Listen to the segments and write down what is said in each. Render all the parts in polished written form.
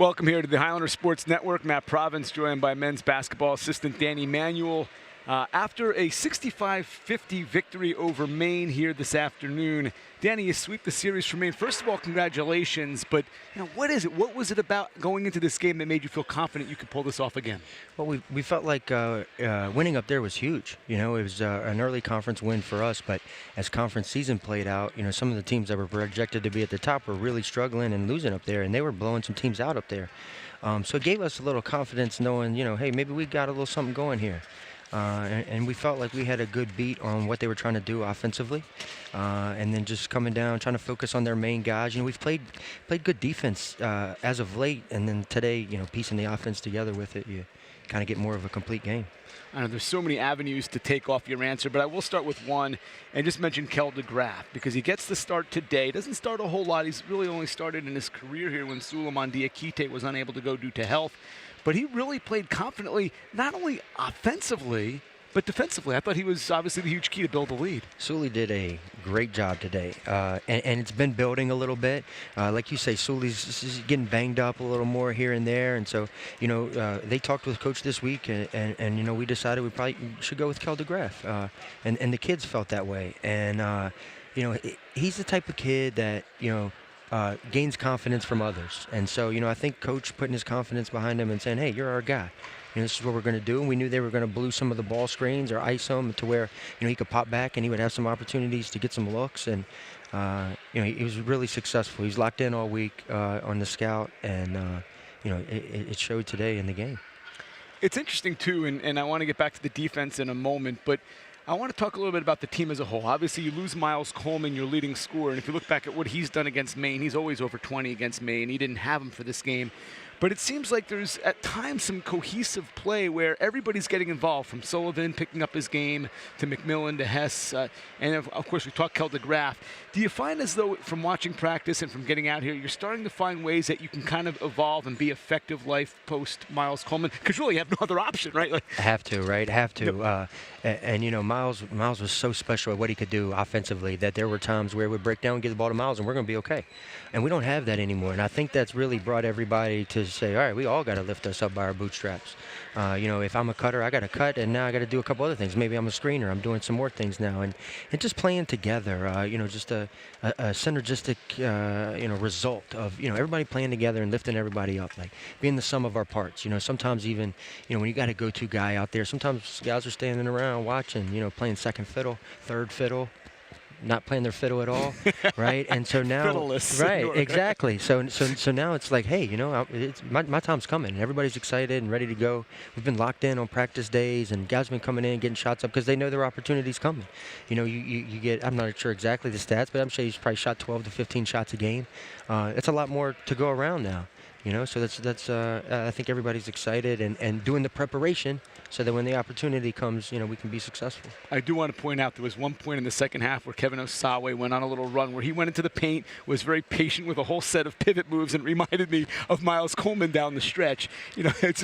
Welcome here to the Highlanders Sports Network. Matt Provence joined by men's basketball assistant Danny Manuel. After a 65-50 victory over Maine here this afternoon, Danny, you sweep the series for Maine. First of all, congratulations, but what is it? What was it about going into this game that made you feel confident you could pull this off again? Well, we felt like winning up there was huge. It was an early conference win for us, but as conference season played out, some of the teams that were projected to be at the top were really struggling and losing up there, and they were blowing some teams out up there. So it gave us a little confidence knowing, hey, maybe we got a little something going here. And we felt like we had a good beat on what they were trying to do offensively, and then just coming down, trying to focus on their main guys. We've played good defense as of late, and then today, piecing the offense together with it, you kind of get more of a complete game. I know there's so many avenues to take off your answer, but I will start with one and just mention Kel DeGraff because he gets the start today. Doesn't start a whole lot. He's really only started in his career here when Suleiman Diakite was unable to go due to health. But he really played confidently, not only offensively, but defensively. I thought he was obviously the huge key to build the lead. Sully did a great job today, and it's been building a little bit. Like you say, Sully's getting banged up a little more here and there, and so, they talked with Coach this week, and we decided we probably should go with Kel DeGraff, and the kids felt that way. And, he's the type of kid that, gains confidence from others. And so, I think Coach putting his confidence behind him and saying, hey, you're our guy. This is what we're going to do. And we knew they were going to blue some of the ball screens or ice him to where, he could pop back and he would have some opportunities to get some looks. And, he was really successful. He's locked in all week on the scout. And, it showed today in the game. It's interesting, too, and I want to get back to the defense in a moment, but I want to talk a little bit about the team as a whole. Obviously, you lose Miles Coleman, your leading scorer, and if you look back at what he's done against Maine, he's always over 20 against Maine. He didn't have him for this game. But it seems like there's, at times, some cohesive play where everybody's getting involved, from Sullivan picking up his game to McMillan to Hess, and of course, we talked Kel DeGraff. Do you find as though, from watching practice and from getting out here, you're starting to find ways that you can kind of evolve and be effective life post-Miles Coleman? Because really, you have no other option, right? Have to, right? Have to. And Miles was so special at what he could do offensively that there were times where we'd break down and get the ball to Miles, and we're going to be okay. And we don't have that anymore. And I think that's really brought everybody to say, all right, we all got to lift us up by our bootstraps. If I'm a cutter, I got to cut, and now I got to do a couple other things. Maybe I'm a screener. I'm doing some more things now. And just playing together, just a synergistic, result of, everybody playing together and lifting everybody up, like being the sum of our parts. Sometimes even, when you got a go-to guy out there, sometimes guys are standing around watching, playing second fiddle, third fiddle, not playing their fiddle at all, right? And so now, Fiddleless. right, exactly. So now it's like, hey, it's my time's coming, and everybody's excited and ready to go. We've been locked in on practice days, and guys have been coming in and getting shots up because they know their opportunity's coming. You get, I'm not sure exactly the stats, but I'm sure he's probably shot 12 to 15 shots a game. It's a lot more to go around now. So that's I think everybody's excited and doing the preparation so that when the opportunity comes, we can be successful. I do want to point out there was one point in the second half where Kevin Osawe went on a little run where he went into the paint, was very patient with a whole set of pivot moves, and reminded me of Miles Coleman down the stretch. It's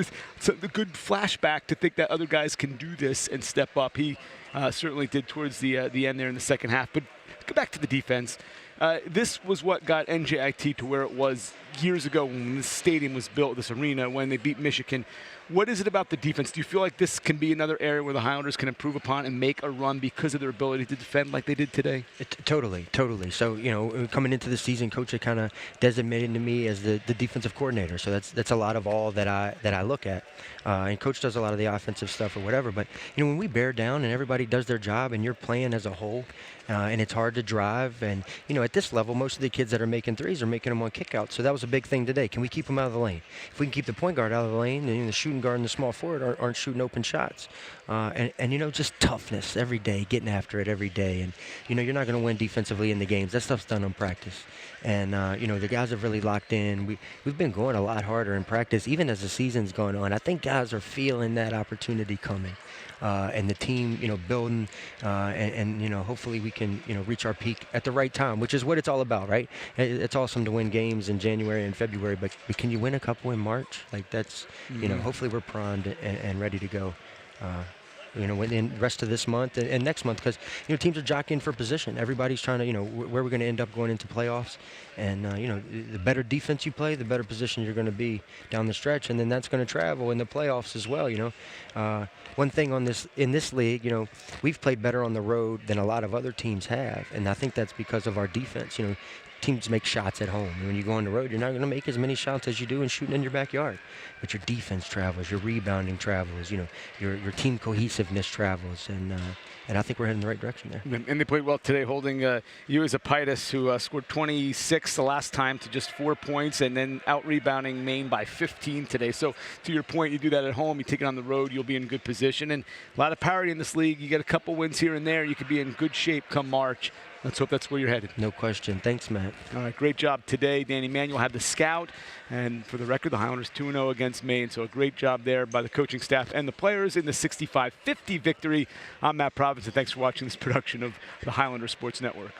a good flashback to think that other guys can do this and step up. He certainly did towards the end there in the second half. But go back to the defense. This was what got NJIT to where it was years ago when this stadium was built, this arena, when they beat Michigan. What is it about the defense? Do you feel like this can be another area where the Highlanders can improve upon and make a run because of their ability to defend like they did today? Totally. So, coming into the season, Coach had kind of designated me as the defensive coordinator. So that's a lot of all that I look at. And Coach does a lot of the offensive stuff or whatever. But, when we bear down and everybody does their job and you're playing as a whole, and it's hard to drive. And, at this level, most of the kids that are making threes are making them on kickouts. So that was a big thing today. Can we keep them out of the lane? If we can keep the point guard out of the lane, then the shooting guard and the small forward aren't shooting open shots. And just toughness every day, getting after it every day. And, you're not going to win defensively in the games. That stuff's done on practice. And, the guys have really locked in. We've been going a lot harder in practice, even as the season's going on. I think guys are feeling that opportunity coming. And the team, building, and hopefully we can, reach our peak at the right time, which is what it's all about, right? It's awesome to win games in January and February, but can you win a couple in March? Like that's, hopefully we're primed and ready to go. you know, in the rest of this month and next month, because, you know, teams are jockeying for position. Everybody's trying to, you know, where we're going to end up going into playoffs. And, you know, the better defense you play, the better position you're going to be down the stretch. And then that's going to travel in the playoffs as well, you know. One thing in this league, you know, we've played better on the road than a lot of other teams have. And I think that's because of our defense. You know, teams make shots at home. When you go on the road, you're not going to make as many shots as you do in shooting in your backyard. But your defense travels, your rebounding travels, you know, your team cohesiveness travels, and I think we're heading in the right direction there. And they played well today, holding Asst, who scored 26 the last time to just 4 points, and then out-rebounding Maine by 15 today. So to your point, you do that at home, you take it on the road, you'll be in good position. And a lot of parity in this league. You get a couple wins here and there, you could be in good shape come March. Let's hope that's where you're headed. No question. Thanks, Matt. All right, great job today. Danny Manuel had the scout, and for the record, the Highlanders 2-0 against Maine. So a great job there by the coaching staff and the players in the 65-50 victory. I'm Matt Provence, and thanks for watching this production of the Highlander Sports Network.